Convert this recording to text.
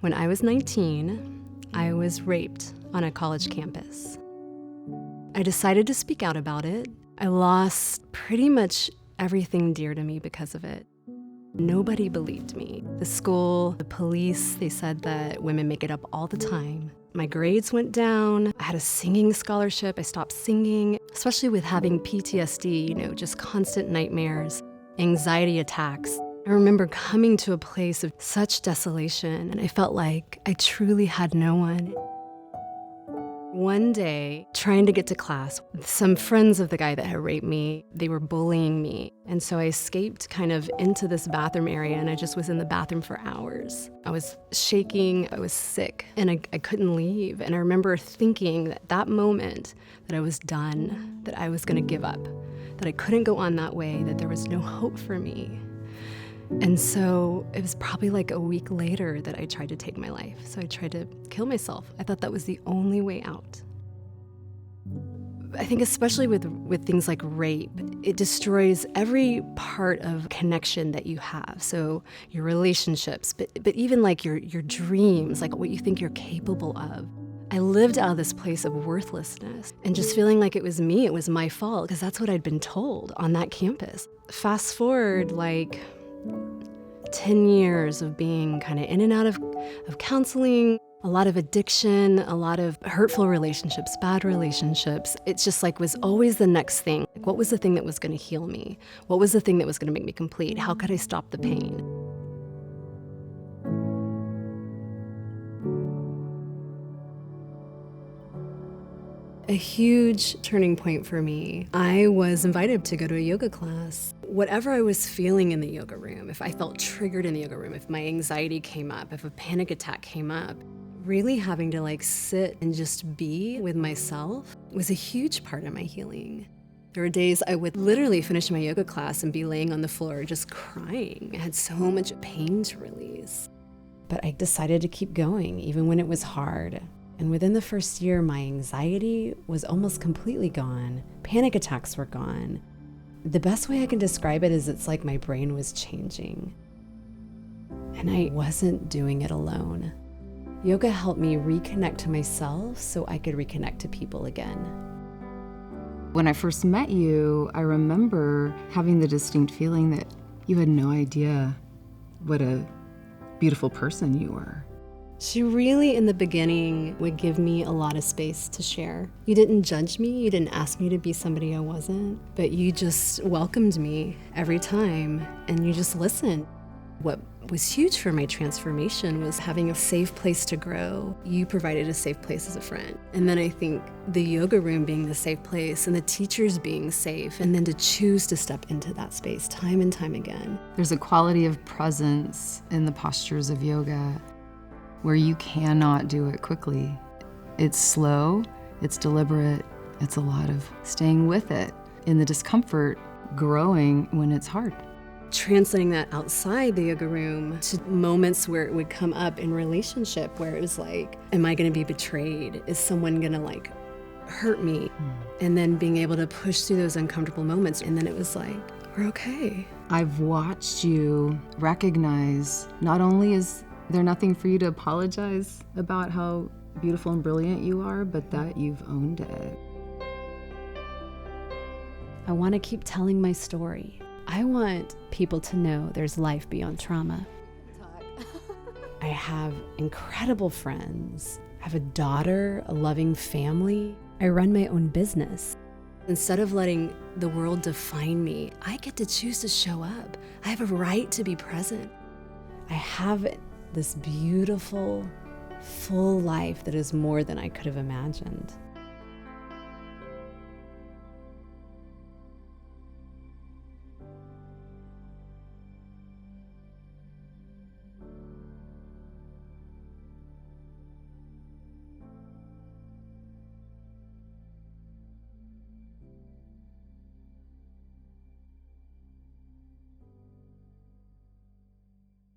When I was 19, I was raped on a college campus. I decided to speak out about it. I lost pretty much everything dear to me because of it. Nobody believed me. The school, the police, they said that women make it up all the time. My grades went down. I had a singing scholarship. I stopped singing, especially with having PTSD, just constant nightmares, anxiety attacks. I remember coming to a place of such desolation, and I felt like I truly had no one. One day, trying to get to class, some friends of the guy that had raped me, they were bullying me. And so I escaped kind of into this bathroom area, and I just was in the bathroom for hours. I was shaking, I was sick, and I couldn't leave. And I remember thinking that moment that I was done, that I was gonna give up, that I couldn't go on that way, that there was no hope for me. And so it was probably like a week later that I tried to take my life. So I tried to kill myself. I thought that was the only way out. I think especially with things like rape, it destroys every part of connection that you have. So your relationships, but even like your dreams, like what you think you're capable of. I lived out of this place of worthlessness and just feeling like it was me, it was my fault, because that's what I'd been told on that campus. Fast forward like 10 years of being kind of in and out of counseling, a lot of addiction, a lot of hurtful relationships, bad relationships. It's just like was always the next thing. Like, what was the thing that was going to heal me? What was the thing that was going to make me complete? How could I stop the pain? A huge turning point for me. I was invited to go to a yoga class. Whatever I was feeling in the yoga room, if I felt triggered in the yoga room, if my anxiety came up, if a panic attack came up, really having to sit and just be with myself was a huge part of my healing. There were days I would literally finish my yoga class and be laying on the floor just crying. I had so much pain to release. But I decided to keep going, even when it was hard. And within the first year, my anxiety was almost completely gone. Panic attacks were gone. The best way I can describe it is it's like my brain was changing. And I wasn't doing it alone. Yoga helped me reconnect to myself so I could reconnect to people again. When I first met you, I remember having the distinct feeling that you had no idea what a beautiful person you were. She really, in the beginning, would give me a lot of space to share. You didn't judge me, you didn't ask me to be somebody I wasn't, but you just welcomed me every time, and you just listened. What was huge for my transformation was having a safe place to grow. You provided a safe place as a friend. And then I think the yoga room being the safe place and the teachers being safe, and then to choose to step into that space time and time again. There's a quality of presence in the postures of yoga where you cannot do it quickly. It's slow, it's deliberate, it's a lot of staying with it in the discomfort, growing when it's hard. Translating that outside the yoga room to moments where it would come up in relationship, where it was like, am I gonna be betrayed? Is someone gonna hurt me? And then being able to push through those uncomfortable moments. And then it was like, we're okay. I've watched you recognize not only is there nothing for you to apologize about how beautiful and brilliant you are, but that you've owned it. I want to keep telling my story. I want people to know there's life beyond trauma. I have incredible friends. I have a daughter, a loving family. I run my own business. Instead of letting the world define me, I get to choose to show up. I have a right to be present. I have this beautiful, full life that is more than I could have imagined.